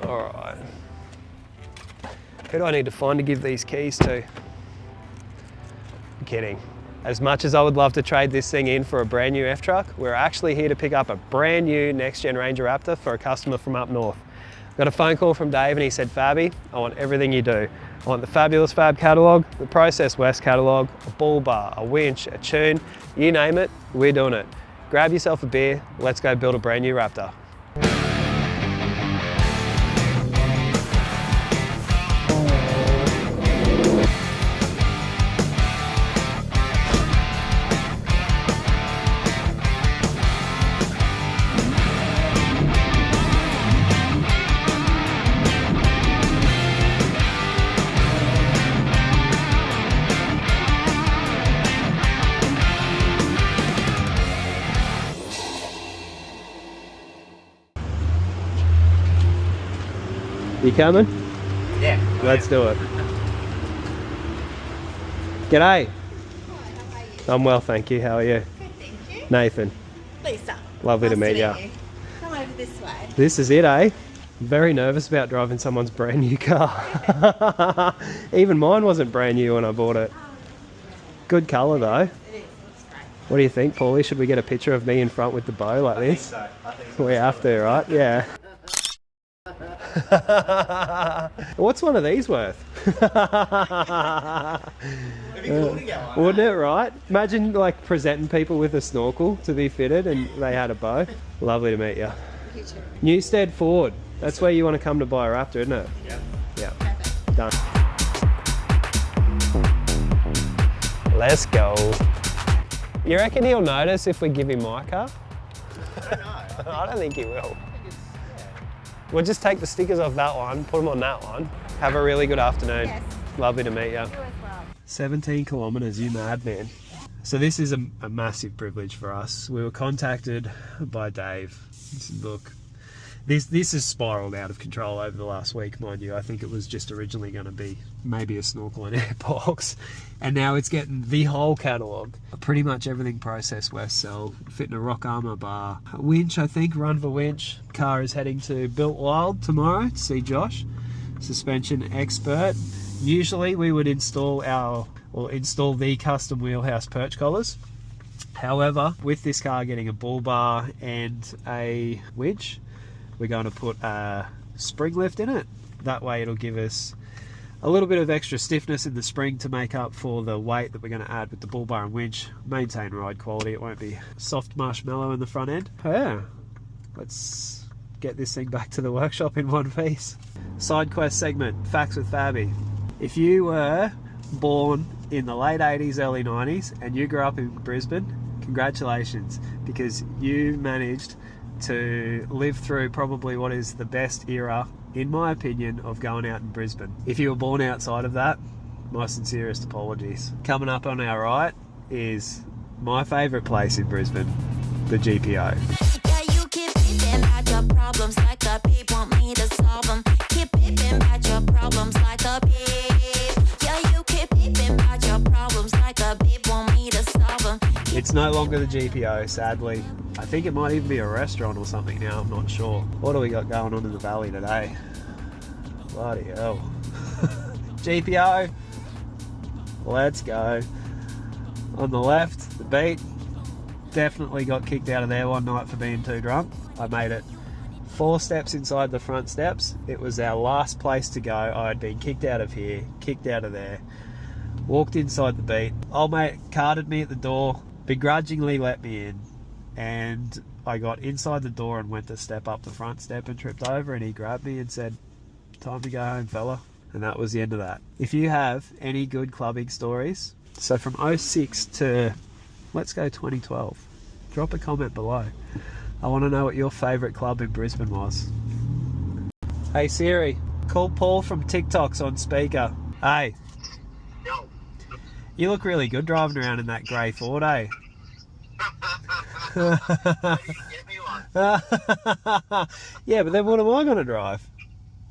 All right. Who do I need to find to give these keys to? I'm kidding. As much as I would love to trade this thing in for a brand new F-Truck, we're actually here to pick up a brand new next-gen Ranger Raptor for a customer from up north. Got a phone call from Dave and he said, Fabby, I want everything you do. I want the Fabulous Fab Catalogue, the Process West Catalogue, a Bullbar, a winch, a tune, you name it, we're doing it. Grab yourself a beer, let's go build a brand new Raptor. You coming? Yeah. Let's do it. G'day. Hi, how are you? I'm well, thank you. How are you? Good, thank you. Nathan. Lisa. Lovely to Nice meet you. Come over this way. This is it, eh? I'm very nervous about driving someone's brand new car. Even mine wasn't brand new when I bought it. Good colour though. It is, looks great. What do you think, Paulie? Should we get a picture of me in front with the bow like this? I think so. We have to, right? Yeah. What's one of these worth? It'd be cool to get one. Wouldn't it, right? Imagine like presenting people with a snorkel to be fitted and they had a bow. Lovely to meet you. You too. Newstead Ford. That's where you want to come to buy a Raptor, isn't it? Yeah. Yeah. Perfect. Done. Let's go. You reckon he'll notice if we give him my car? I don't know. I don't think he will. I think it's, We'll just take the stickers off that one, put them on that one. Have a really good afternoon. Yes. Lovely to meet you. You as well. 17 kilometres, you madman. So this is a massive privilege for us. We were contacted by Dave. Look, this has spiralled out of control over the last week, mind you. I think it was just originally going to be maybe a Snorkel and Airbox, and now it's getting the whole catalogue. Pretty much everything Process West sell, fitting a rock armour bar. A winch, I think, run for winch. Car is heading to Built Wild tomorrow to see Josh, suspension expert. Usually we would install the custom wheelhouse perch collars. However, with this car getting a bull bar and a winch, we're going to put a spring lift in it. That way it'll give us a little bit of extra stiffness in the spring to make up for the weight that we're going to add with the bull bar and winch. Maintain ride quality, it won't be soft marshmallow in the front end. Yeah, let's get this thing back to the workshop in one piece. Side quest segment, Facts with Fabby. If you were born in the late 80s, early 90s and you grew up in Brisbane, congratulations, because you managed to live through probably what is the best era, in my opinion, of going out in Brisbane. If you were born outside of that, my sincerest apologies. Coming up on our right is my favourite place in Brisbane, the GPO. Yeah, you keep beeping about your problems like the beep want me to solve them. Keep beeping about your problems like the beep. Yeah, you keep beeping about your problems like the beep want me to solve them. It's no longer the GPO, sadly. I think it might even be a restaurant or something now, I'm not sure. What do we got going on in the valley today? Bloody hell. GPO, let's go. On the left, the beat. Definitely got kicked out of there one night for being too drunk. I made it 4 steps inside the front steps. It was our last place to go. I had been kicked out of here, kicked out of there. Walked inside the beat. Old mate carded me at the door, begrudgingly let me in, and I got inside the door and went to step up the front step and tripped over, and he grabbed me and said, "Time to go home, fella." And that was the end of that. If you have any good clubbing stories, so from 06 to, let's go 2012, drop a comment below. I want to know what your favourite club in Brisbane was. Hey Siri, call Paul from TikTok's on speaker. Hey. Yo. You look really good driving around in that grey Ford, eh? Get me one. Yeah, but then what am I going to drive?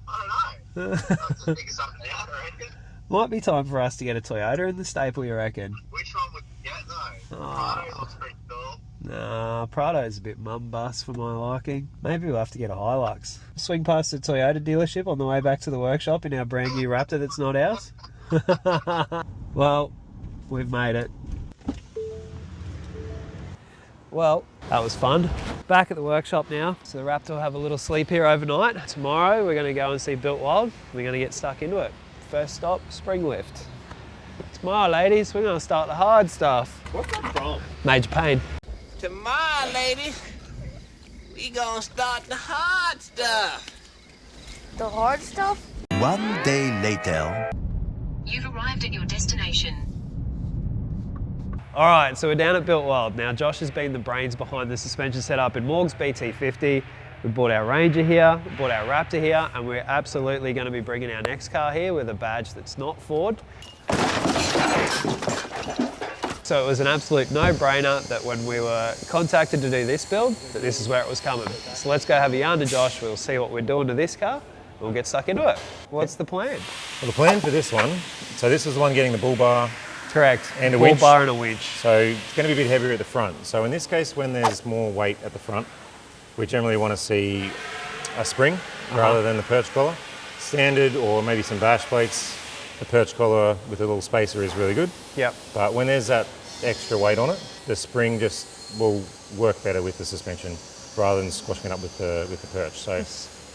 I don't know. That's the biggest something out, I reckon. Might be time for us to get a Toyota in the staple, you reckon? Which one would you get though? Oh. Prado looks pretty cool. Nah, Prado's a bit mum bus for my liking. Maybe we'll have to get a Hilux. Swing past the Toyota dealership on the way back to the workshop in our brand new Raptor that's not ours. Well, we've made it. Well, that was fun. Back at the workshop now. So the Raptor will have a little sleep here overnight. Tomorrow we're going to go and see Built Wild. We're going to get stuck into it. First stop, spring lift. Tomorrow, ladies, we're going to start the hard stuff. What's that from? Major pain. Tomorrow, ladies, we gonna start the hard stuff. The hard stuff? One day later. You've arrived at your destination. All right, so we're down at Built Wild. Now, Josh has been the brains behind the suspension setup in Morg's BT50. We bought our Ranger here, we bought our Raptor here, and we're absolutely going to be bringing our next car here with a badge that's not Ford. So it was an absolute no-brainer that when we were contacted to do this build, that this is where it was coming. So let's go have a yarn to Josh, we'll see what we're doing to this car, and we'll get stuck into it. What's the plan? Well, the plan for this one, so this is the one getting the Bullbar. Correct. And a Bull winch. bar and a winch. So it's going to be a bit heavier at the front. So in this case, when there's more weight at the front, we generally want to see a spring rather than the perch collar. Standard or maybe some bash plates, the perch collar with a little spacer is really good. Yep. But when there's that extra weight on it, the spring just will work better with the suspension rather than squashing it up with the perch. So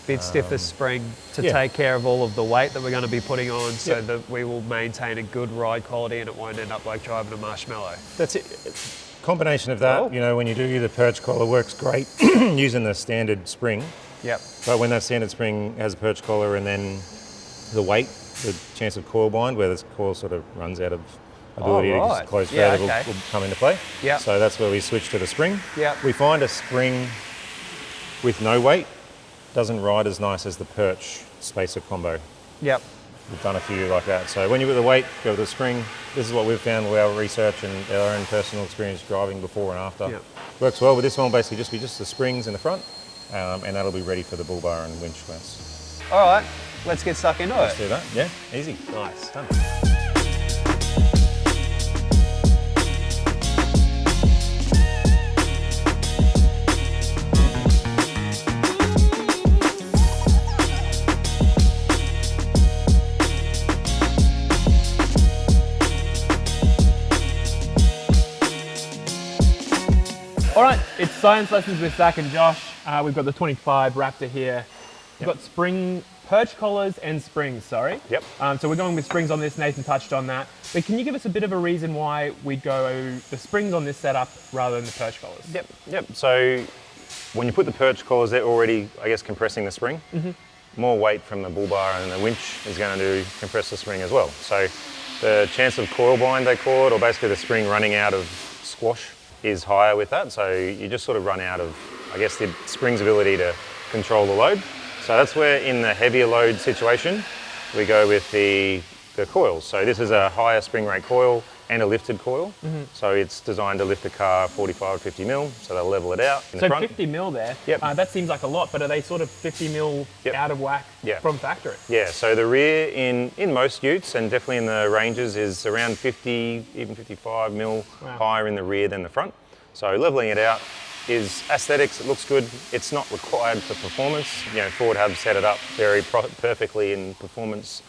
Bit stiffer spring to yeah. take care of all of the weight that we're going to be putting on so that we will maintain a good ride quality and it won't end up like driving a marshmallow. that's it. Combination of that, Cool. you know, when you do the perch collar works great using the standard spring. Yep. But when that standard spring has a perch collar and then the weight, the chance of coil bind, where this coil sort of runs out of ability to right. just close Yeah, further, okay. will come into play. Yep. So that's where we switch to the spring. Yep. We find a spring with no weight doesn't ride as nice as the perch spacer combo. Yep. We've done a few like that. So when you're with the weight, go with the spring. This is what we've found with our research and our own personal experience driving before and after. Yep. Works well, but this one will basically just be just the springs in the front, and that'll be ready for the bull bar and winch mounts. All right, let's get stuck into Let's it. do that. Yeah, easy. Nice. Done. All right, it's science lessons with Zach and Josh. We've got the 25 Raptor here. We've got spring perch collars and springs, sorry. Yep. So we're going with springs on this, Nathan touched on that. But can you give us a bit of a reason why we'd go the springs on this setup rather than the perch collars? Yep. So when you put the perch collars, they're already, I guess, compressing the spring. More weight from the bull bar and the winch is going to compress the spring as well. So the chance of coil bind, they call it, or basically the spring running out of squash, is higher with that. So you just sort of run out of, I guess, the spring's ability to control the load. So that's where in the heavier load situation, we go with the coils. So this is a higher spring rate coil and a lifted coil. So it's designed to lift the car 45 to 50 mil, so they'll level it out in the So front. 50 mil there, Yep. that seems like a lot, but are they sort of 50 mil Yep. out of whack Yeah. from factory? Yeah, so the rear in most utes and definitely in the Rangers is around 50, even 55 mil Wow. higher in the rear than the front. So leveling it out is aesthetics, it looks good. It's not required for performance. You know, Ford have set it up very perfectly in performance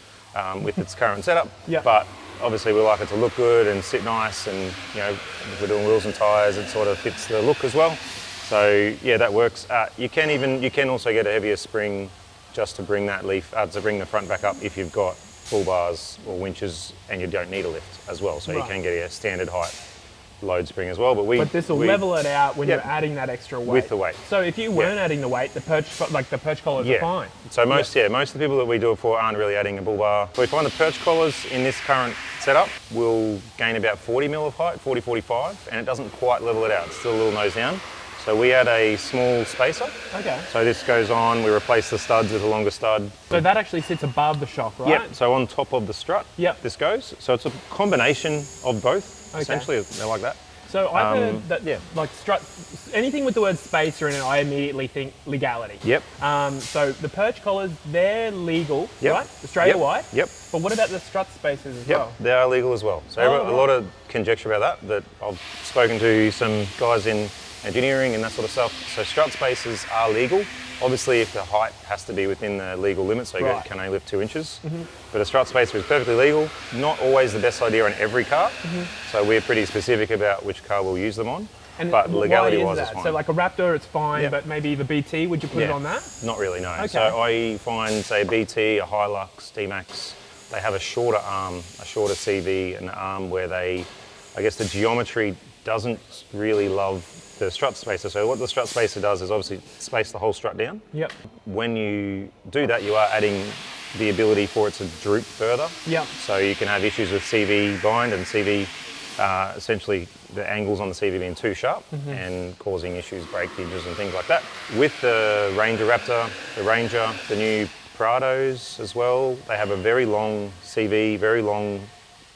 with its current setup. Yeah. But obviously we like it to look good and sit nice, and you know, if we're doing wheels and tyres, it sort of fits the look as well. So yeah, that works. You can also get a heavier spring just to bring that leaf, to bring the front back up if you've got bull bars or winches and you don't need a lift as well. So Right. you can get a standard height load spring as well. But This will level it out when Yep. you're adding that extra weight. With the weight. So if you weren't adding the weight, the perch collars are fine. So most of the people that we do it for aren't really adding a bull bar. So we find the perch collars in this current setup will gain about 40 mil of height, 40, 45, and it doesn't quite level it out. It's still a little nose down. So we add a small spacer. Okay. So this goes on, we replace the studs with a longer stud. So that actually sits above the shock, right? Yep, so on top of the strut, Yep. this goes. So it's a combination of both, Okay. essentially, they're like that. So I've heard that, like strut, anything with the word spacer in it, I immediately think legality. Yep. So the perch collars, they're legal, Yep. right? Australia-wide? Yep. But what about the strut spacers as Yep, well? they are legal as well. So Oh, a lot of conjecture about that I've spoken to some guys in engineering and that sort of stuff. So strut spacers are legal. Obviously, if the height has to be within the legal limit, so you can only lift 2 inches. But a strut spacer is perfectly legal. Not always the best idea on every car. So we're pretty specific about which car we'll use them on. And but legality-wise, why is it's that? fine. So like a Raptor, it's fine, but maybe the BT, would you put it on that? Not really, no. Okay. So I find, say, a BT, a Hilux, D-Max, they have a shorter arm, a shorter CV, an arm where they, I guess the geometry doesn't really love the strut spacer. So what the strut spacer does is obviously space the whole strut down. Yep. When you do that, you are adding the ability for it to droop further. Yep. So you can have issues with CV bind and CV, essentially the angles on the CV being too sharp and causing issues, breakages and things like that. With the Ranger Raptor, the Ranger, the new Prados as well, they have a very long CV, very long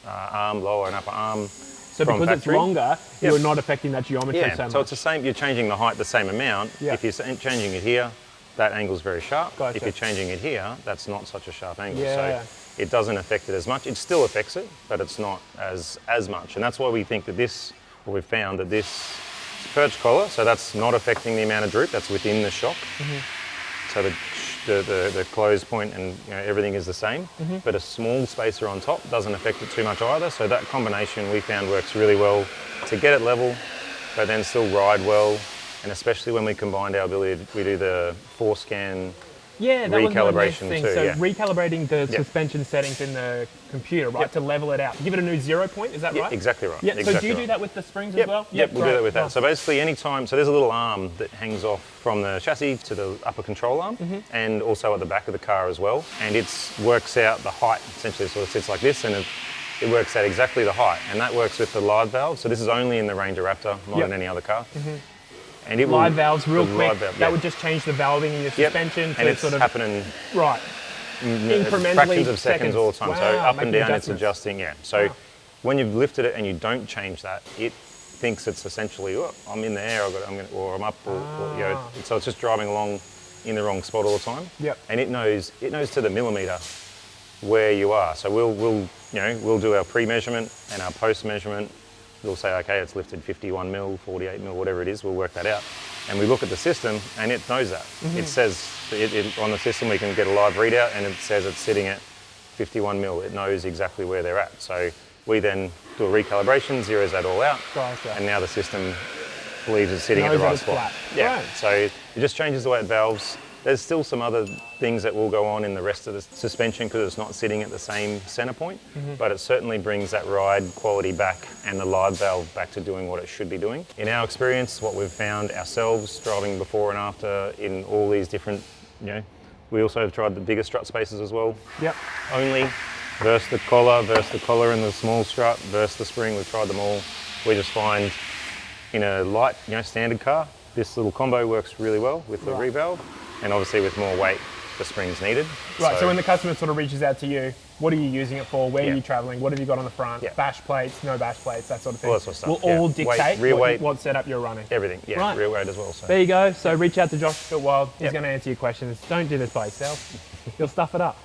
arm, lower and upper arm. So because it's longer, you're not affecting that geometry so much. So it's the same, you're changing the height the same amount. If you're changing it here, that angle's very sharp. Gotcha. If you're changing it here, that's not such a sharp angle. Yeah. So it doesn't affect it as much. It still affects it, but it's not as much. And that's why we think that this, or we've found that this perch collar, so that's not affecting the amount of droop, that's within the shock. So the close point and everything is the same, but a small spacer on top doesn't affect it too much either. So that combination we found works really well to get it level, but then still ride well. And especially when we combined our ability, we do the 4-scan recalibration thing. too. So recalibrating the suspension settings in the computer, right, to level it out. Give it a new 0 point, is that right? Exactly right. Yeah. Exactly So do you do right. that with the springs as well? Yep, we'll do that with that. So basically any time, so there's a little arm that hangs off from the chassis to the upper control arm and also at the back of the car as well. And it works out the height, essentially it sort of sits like this and it works out exactly the height. And that works with the live valve. So this is only in the Ranger Raptor, not in any other car. And it live valves, real quick, valve, that would just change the valving in your suspension. And it's sort of happening incrementally, fractions of seconds all the time. Wow, so up and down, adjustments. it's adjusting. So when you've lifted it and you don't change that, it thinks it's essentially, oh, I'm in the air, or I'm up, or so it's just driving along in the wrong spot all the time. And it knows to the millimeter where you are. So we'll do our pre-measurement and our post-measurement. We'll say, okay, it's lifted 51 mil, 48 mil, whatever it is, we'll work that out. And we look at the system and it knows that. It says, on the system we can get a live readout and it says it's sitting at 51 mil. It knows exactly where they're at. So we then do a recalibration, zeroes that all out, and now the system believes it's sitting at the right spot. So it just changes the way it valves. There's still some other things that will go on in the rest of the suspension because it's not sitting at the same center point, but it certainly brings that ride quality back and the live valve back to doing what it should be doing. In our experience, what we've found ourselves driving before and after in all these different, we also have tried the bigger strut spacers as well. Only versus the collar and the small strut versus the spring, we've tried them all. We just find in a light, standard car, this little combo works really well with the revalve. And obviously with more weight, the spring's needed. Right, so when the customer sort of reaches out to you, what are you using it for? Where are you traveling? What have you got on the front? Bash plates, no bash plates, that sort of thing. All that sort of stuff. Will all dictate weight, rear weight, what setup you're running. Everything, rear weight as well. So. There you go. So reach out to Josh Fitwild. He's going to answer your questions. Don't do this by yourself. You'll stuff it up.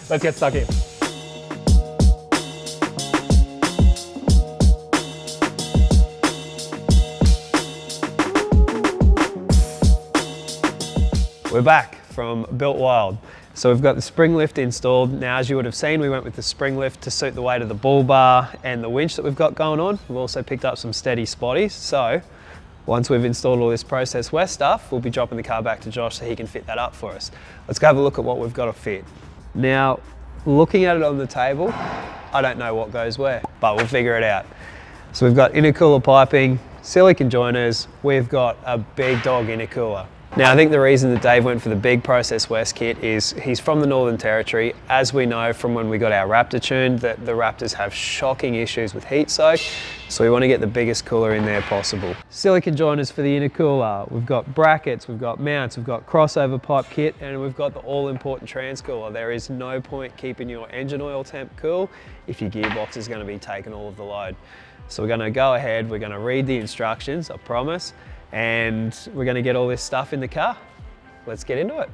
Let's get stuck in. We're back from Built Wild. So we've got the spring lift installed. Now, as you would have seen, we went with the spring lift to suit the weight of the Bullbar and the winch that we've got going on. We've also picked up some steady spotties. So once we've installed all this Process West stuff, we'll be dropping the car back to Josh so he can fit that up for us. Let's go have a look at what we've got to fit. Now, looking at it on the table, I don't know what goes where, but we'll figure it out. So we've got intercooler piping, silicone joiners, we've got a big dog intercooler. Now, I think the reason that Dave went for the big Process West kit is he's from the Northern Territory. As we know from when we got our Raptor tuned, that the Raptors have shocking issues with heat soak, so we want to get the biggest cooler in there possible. Silicone joiners for the intercooler, we've got brackets, we've got mounts, we've got crossover pipe kit, and we've got the all-important transcooler. There is no point keeping your engine oil temp cool if your gearbox is going to be taking all of the load. So we're going to go ahead, we're going to read the instructions, I promise, and we're going to get all this stuff in the car. Let's get into it.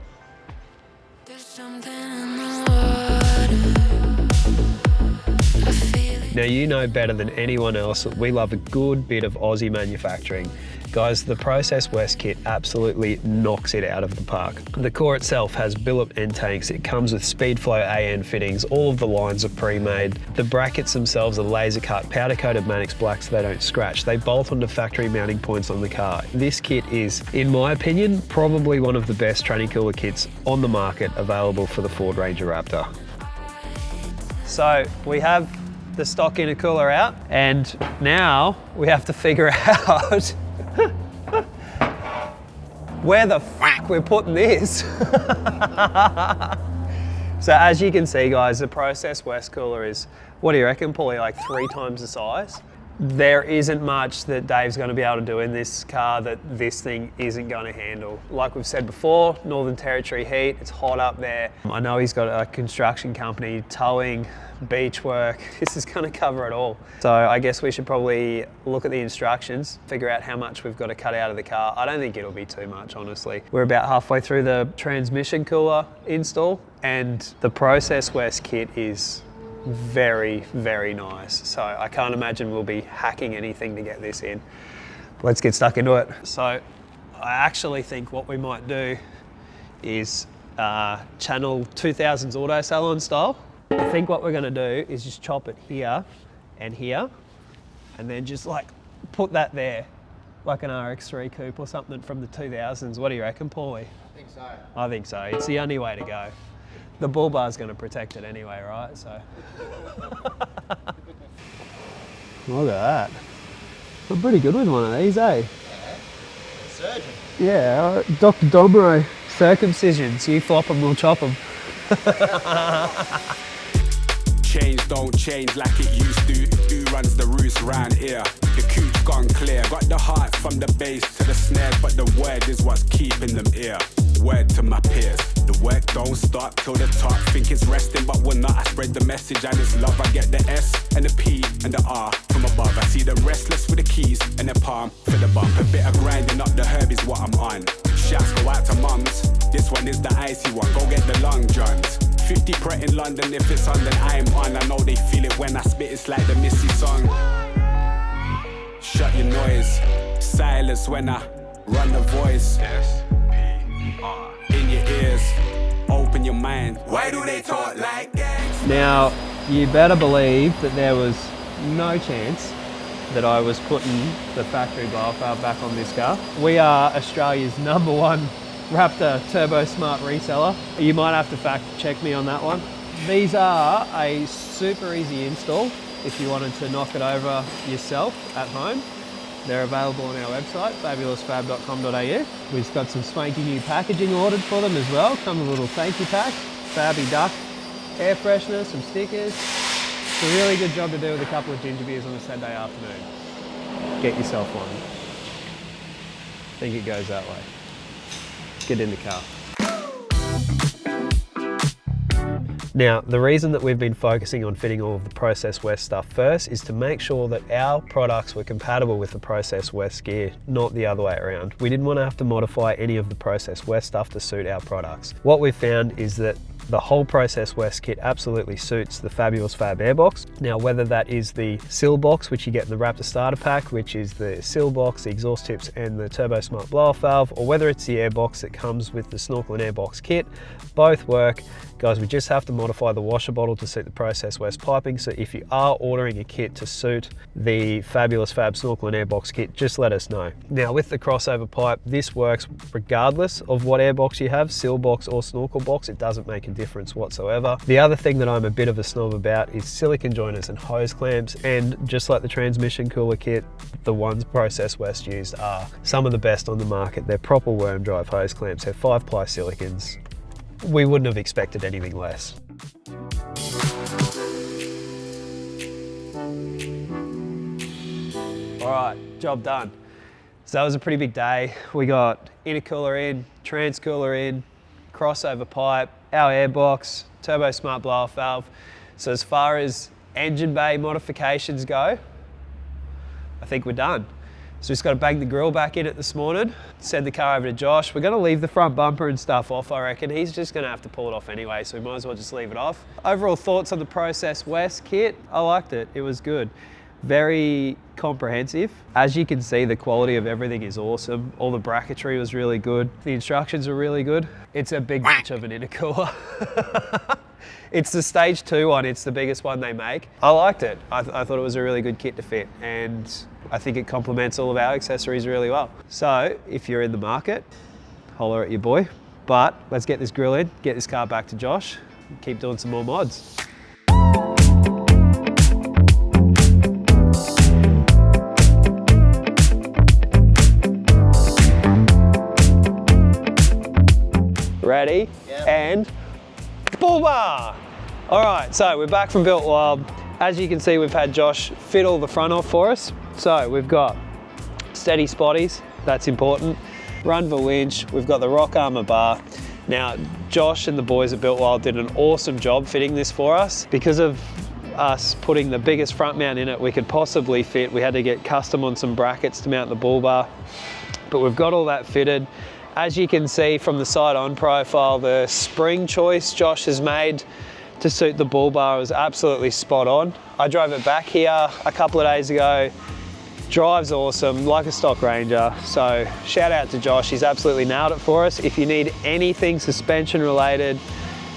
Now, you know better than anyone else that we love a good bit of Aussie manufacturing. Guys, the Process West kit absolutely knocks it out of the park. The core itself has billet end tanks. It comes with Speedflow AN fittings. All of the lines are pre-made. The brackets themselves are laser cut, powder coated Manix black so they don't scratch. They bolt onto factory mounting points on the car. This kit is, in my opinion, probably one of the best training cooler kits on the market available for the Ford Ranger Raptor. So we have the stock intercooler out, and now we have to figure out where the fuck we're putting this. So as you can see, guys, the Process West cooler is, what do you reckon, probably like 3 times the size. There isn't much that Dave's going to be able to do in this car that this thing isn't going to handle. Like we've said before, Northern Territory heat, it's hot up there. I know he's got a construction company, towing, beach work. This is going to cover it all. So I guess we should probably look at the instructions, figure out how much we've got to cut out of the car. I don't think it'll be too much, honestly. We're about halfway through the transmission cooler install, and the Process West kit is very, very nice. So I can't imagine we'll be hacking anything to get this in. Let's get stuck into it. So I actually think what we might do is channel 2000s auto salon style. I think what we're going to do is just chop it here, and then just like put that there, like an RX3 coupe or something from the 2000s. What do you reckon, Paulie? I think so. I think so. It's the only way to go. The Bullbar's going to protect it anyway, right? So. Look at that. I'm pretty good with one of these, eh? Yeah. Surgeon. Yeah, Dr. Domro, circumcisions. You flop them, we'll chop them. Change don't change like it used to. Who runs the roost round here? The coupe's gone clear. Got the heart from the bass to the snares, but the word is what's keeping them here. Word to my peers. The work don't stop till the top. Think it's resting, but we're not. I spread the message and it's love. I get the S and the P and the R from above. I see them restless with the keys and the palm for the bump. A bit of grinding up the herb is what I'm on. Shouts go out to mums. This one is the icy one. Go get the long johns. 50 Pret in London, if it's on then I'm on. I know they feel it when I spit, it's like the Missy song. Shut your noise, silence when I run the voice. S-P-R. In your ears, open your mind. Why do they talk like gangs? Now, you better believe that there was no chance that I was putting the factory biofab back on this car. We are Australia's #1 Raptor Turbo Smart reseller. You might have to fact check me on that one. These are a super easy install if you wanted to knock it over yourself at home. They're available on our website, fabulousfab.com.au. We've got some swanky new packaging ordered for them as well. Come with a little thank you pack, Fabby Duck, air freshener, some stickers. It's a really good job to do with a couple of ginger beers on a Saturday afternoon. Get yourself one. I think it goes that way. Get in the car. Now, the reason that we've been focusing on fitting all of the Process West stuff first is to make sure that our products were compatible with the Process West gear, not the other way around. We didn't want to have to modify any of the Process West stuff to suit our products. What we've found is that the whole Process West kit absolutely suits the Fabulous Fab Airbox. Now, whether that is the sill box, which you get in the Raptor starter pack, which is the sill box, the exhaust tips, and the Turbo Smart blow-off valve, or whether it's the Airbox that comes with the Snorkel and Airbox kit, both work. Guys, we just have to modify the washer bottle to suit the Process West piping. So if you are ordering a kit to suit the Fabulous Fab Snorkel and Airbox kit, just let us know. Now, with the crossover pipe, this works regardless of what airbox you have, sill box or snorkel box. It doesn't make a difference whatsoever. The other thing that I'm a bit of a snob about is silicone joiners and hose clamps, and just like the transmission cooler kit, the ones Process West used are some of the best on the market. They're proper worm drive hose clamps. They're 5-ply silicons. We wouldn't have expected anything less. All right, job done. So that was a pretty big day. We got intercooler in, transcooler in, crossover pipe, our airbox, Turbo Smart blow-off valve. So as far as engine bay modifications go, I think we're done. So we just got to bang the grill back in it this morning, send the car over to Josh. We're going to leave the front bumper and stuff off, I reckon. He's just going to have to pull it off anyway, so we might as well just leave it off. Overall thoughts on the Process West kit? I liked it. It was good. Very comprehensive. As you can see, the quality of everything is awesome. All the bracketry was really good. The instructions were really good. It's a big bitch of an intercooler. It's the stage 2 one. It's the biggest one they make. I liked it. I thought it was a really good kit to fit, and I think it complements all of our accessories really well. So if you're in the market, holler at your boy. But let's get this grill in, get this car back to Josh, and keep doing some more mods. Ready? Yep. And Bullbar! All right, so we're back from Built Wild. As you can see, we've had Josh fit all the front off for us. So we've got steady spotties, that's important. Run the winch, we've got the rock armor bar. Now, Josh and the boys at Built Wild did an awesome job fitting this for us. Because of us putting the biggest front mount in it we could possibly fit, we had to get custom on some brackets to mount the bull bar. But we've got all that fitted. As you can see from the side-on profile, the spring choice Josh has made to suit the bull bar was absolutely spot on. I drove it back here a couple of days ago. Drives awesome, like a stock Ranger. So shout out to Josh, he's absolutely nailed it for us. If you need anything suspension related,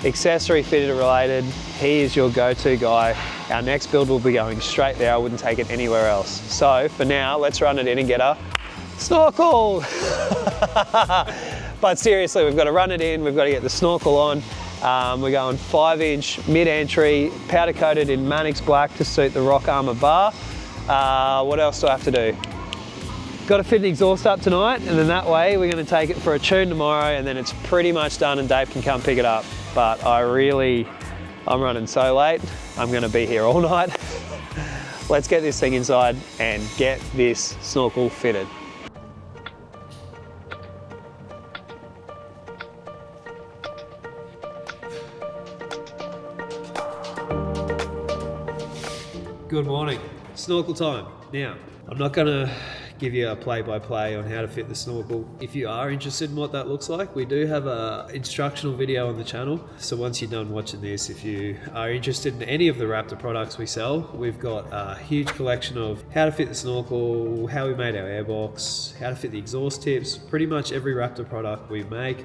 accessory fitted related, he is your go-to guy. Our next build will be going straight there. I wouldn't take it anywhere else. So for now, let's run it in and get a Snorkel! But seriously, we've got to run it in, we've got to get the Snorkel on. We're going 5-inch mid-entry, powder coated in Mannix Black to suit the rock armor bar. What else do I have to do? Got to fit an exhaust up tonight, and then that way we're going to take it for a tune tomorrow, and then it's pretty much done and Dave can come pick it up. But I'm running so late, I'm going to be here all night. Let's get this thing inside and get this Snorkel fitted. Good morning. Snorkel time. Now, I'm not going to give you a play-by-play on how to fit the Snorkel. If you are interested in what that looks like, we do have an instructional video on the channel. So once you're done watching this, if you are interested in any of the Raptor products we sell, we've got a huge collection of how to fit the Snorkel, how we made our Airbox, how to fit the exhaust tips, pretty much every Raptor product we make.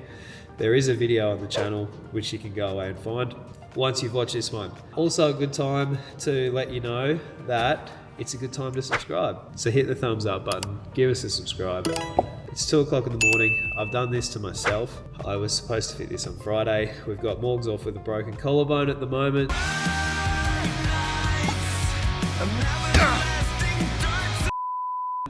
There is a video on the channel which you can go away and find once you've watched this one. Also a good time to let you know that it's a good time to subscribe. So hit the thumbs up button, give us a subscribe. It's 2 o'clock in the morning. I've done this to myself. I was supposed to fit this on Friday. We've got Morgs off with a broken collarbone at the moment.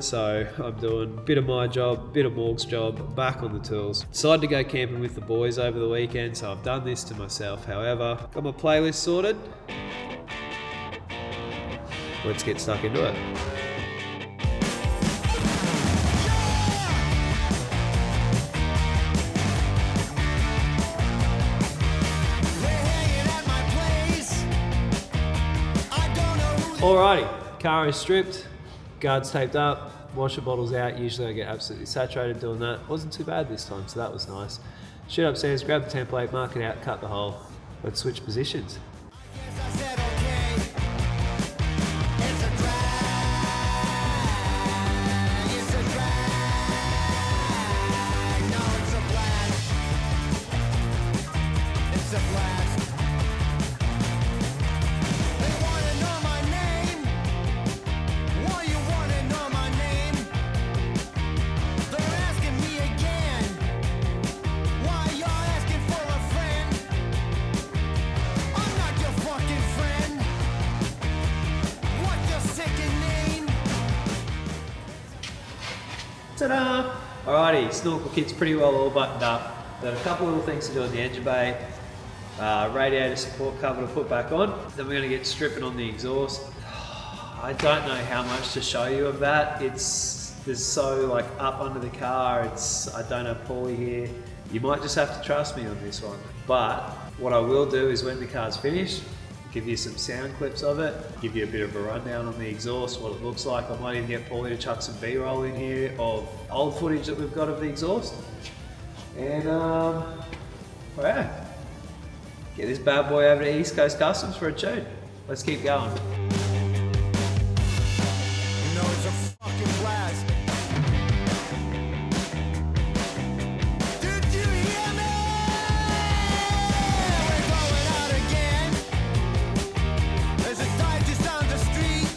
So I'm doing a bit of my job, bit of Morg's job, back on the tools. Decided to go camping with the boys over the weekend, so I've done this to myself. However, got my playlist sorted. Let's get stuck into it. Alrighty, car is stripped. Guards taped up, washer bottles out. Usually I get absolutely saturated doing that. Wasn't too bad this time, so that was nice. Shoot upstairs, grab the template, mark it out, cut the hole. Let's switch positions. Ta-da! Alrighty, Snorkel kit's pretty well all buttoned up. Got a couple little things to do in the engine bay. Radiator support cover to put back on. Then we're going to get stripping on the exhaust. I don't know how much to show you of that. There's so like up under the car. I don't have Paulie here. You might just have to trust me on this one. But what I will do is when the car's finished, give you some sound clips of it, give you a bit of a rundown on the exhaust, what it looks like. I might even get Paulie to chuck some B-roll in here of old footage that we've got of the exhaust. And yeah, get this bad boy over to East Coast Customs for a tune. Let's keep going. You know it's a fucking blast. Did you hear me? We're going out again. There's a dive just down the street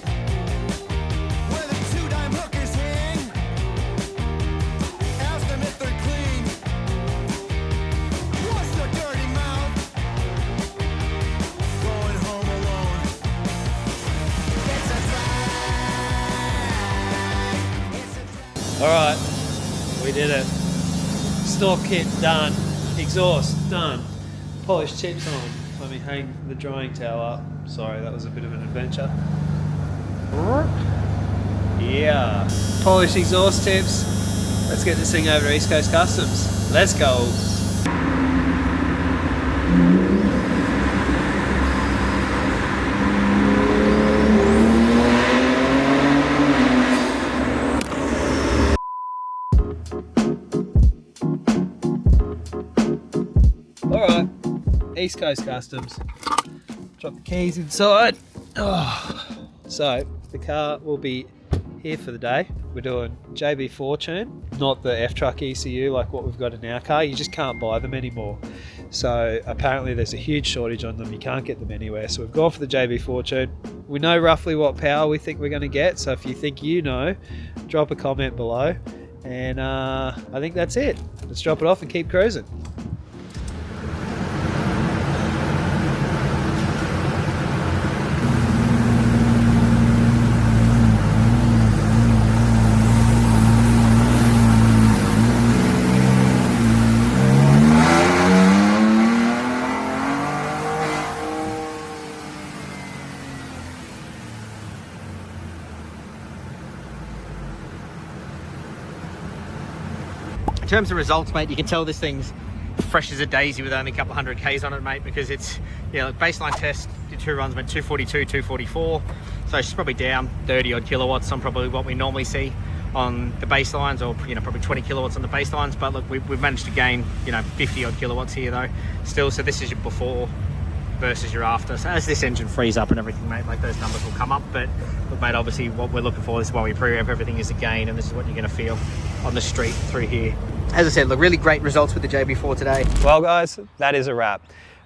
where the two-dime hookers hang. Ask them if they're clean. Wash your dirty mouth. Going home alone. It's a drag. All right, we did it. Snork kit done, exhaust done, polished tips on. Let me hang the drying towel up. Sorry, that was a bit of an adventure. Yeah, polished exhaust tips. Let's get this thing over to East Coast Customs. Let's go. Alright, East Coast Customs. Drop the keys inside. Oh. So, the car will be here for the day. We're doing JB4 tune, not the F-Truck ECU like what we've got in our car. You just can't buy them anymore. So apparently there's a huge shortage on them. You can't get them anywhere. So we've gone for the JB4 tune. We know roughly what power we think we're going to get. So if you think you know, drop a comment below. And I think that's it. Let's drop it off and keep cruising. In terms of results, mate, you can tell this thing's fresh as a daisy with only a couple of 100 Ks on it, mate, because it's, you know, baseline test, did 2 runs, went 242, 244. So she's probably down 30 odd kilowatts on probably what we normally see on the baselines, or, you know, probably 20 kilowatts on the baselines. But look, we've managed to gain, you know, 50 odd kilowatts here though, still. So this is your before versus your after. So as this engine frees up and everything, mate, like those numbers will come up. But look, mate, obviously what we're looking for, this is why we pre-rev everything, is a gain, and this is what you're going to feel on the street through here. As I said, look, really great results with the JB4 today. Well guys, that is a wrap.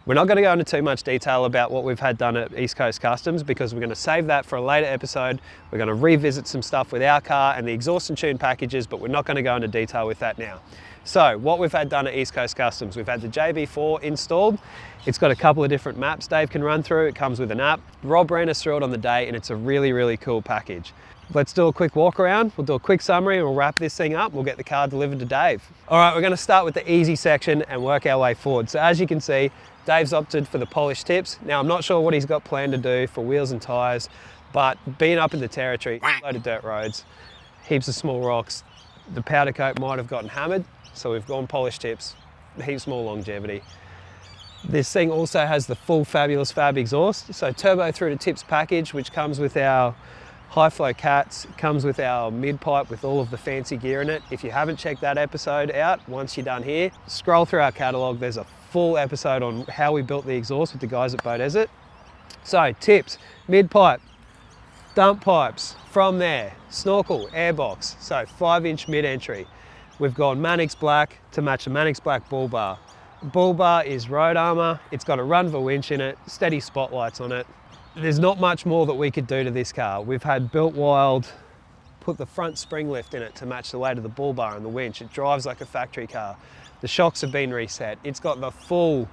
We're not going to go into too much detail about what we've had done at East Coast Customs, because we're going to save that for a later episode. We're going to revisit some stuff with our car and the exhaust and tune packages, but we're not going to go into detail with that now. So what we've had done at East Coast Customs, we've had the JB4 installed. It's got a couple of different maps Dave can run through. It comes with an app. Rob ran us through it on the day, and it's a really, really cool package. Let's do a quick walk around. We'll do a quick summary and we'll wrap this thing up. We'll get the car delivered to Dave. All right, we're going to start with the easy section and work our way forward. So as you can see, Dave's opted for the polished tips. Now, I'm not sure what he's got planned to do for wheels and tyres, but being up in the territory, a load of dirt roads, heaps of small rocks, the powder coat might have gotten hammered, so we've gone polished tips, heaps more longevity. This thing also has the full Fabulous Fab exhaust, so turbo through to tips package, which comes with our high flow cats, comes with our mid pipe with all of the fancy gear in it. If you haven't checked that episode out, once you're done here, scroll through our catalogue. There's a full episode on how we built the exhaust with the guys at Boat Desert. So tips, mid pipe, dump pipes, from there, Snorkel, Airbox, so 5-inch mid entry. We've gone Mannix Black to match the Mannix Black Bullbar. Bullbar is road armour, it's got a run of a winch in it, steady spotlights on it. There's not much more that we could do to this car. We've had Built Wild put the front spring lift in it to match the weight of the Bullbar and the winch. It drives like a factory car. The shocks have been reset. It's got the full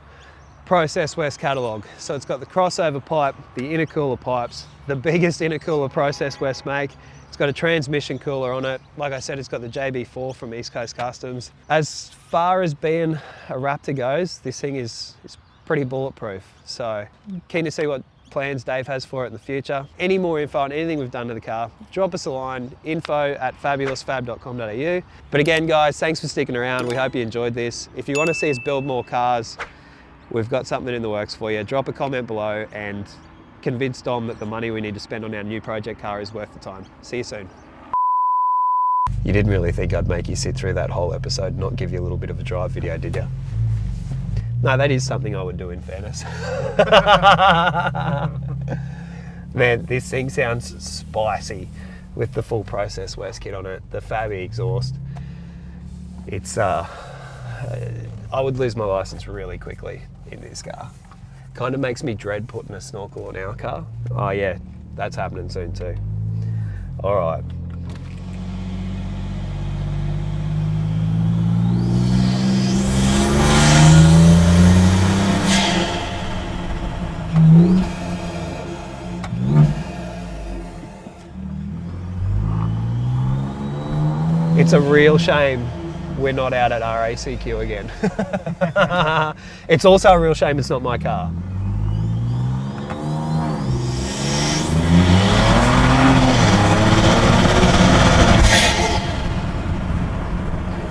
Process West catalogue. So it's got the crossover pipe, the intercooler pipes, the biggest intercooler Process West make. It's got a transmission cooler on it. Like I said, it's got the JB4 from East Coast Customs. As far as being a Raptor goes, this thing is pretty bulletproof. So keen to see what plans Dave has for it in the future. Any more info on anything we've done to the car, drop us a line, info@fabulousfab.com.au. But again guys, thanks for sticking around. We hope you enjoyed this. If you want to see us build more cars, we've got something in the works for you. Drop a comment below and convince Dom that the money we need to spend on our new project car is worth the time. See you soon. You didn't really think I'd make you sit through that whole episode and not give you a little bit of a drive video, did you? No, that is something I would do, in fairness. Man, this thing sounds spicy with the full Process West kit on it, the Fabby exhaust. It's, I would lose my license really quickly in this car. Kind of makes me dread putting a Snorkel on our car. Oh yeah, that's happening soon too. All right. It's a real shame we're not out at RACQ again. It's also a real shame it's not my car.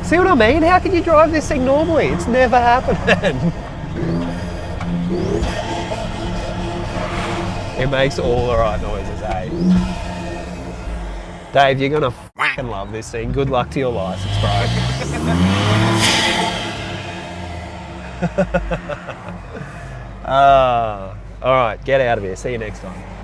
See what I mean? How can you drive this thing normally? It's never happening. It makes all the right noises, eh? Dave, you're gonna fucking love this thing. Good luck to your license, bro. All right, get out of here. See you next time.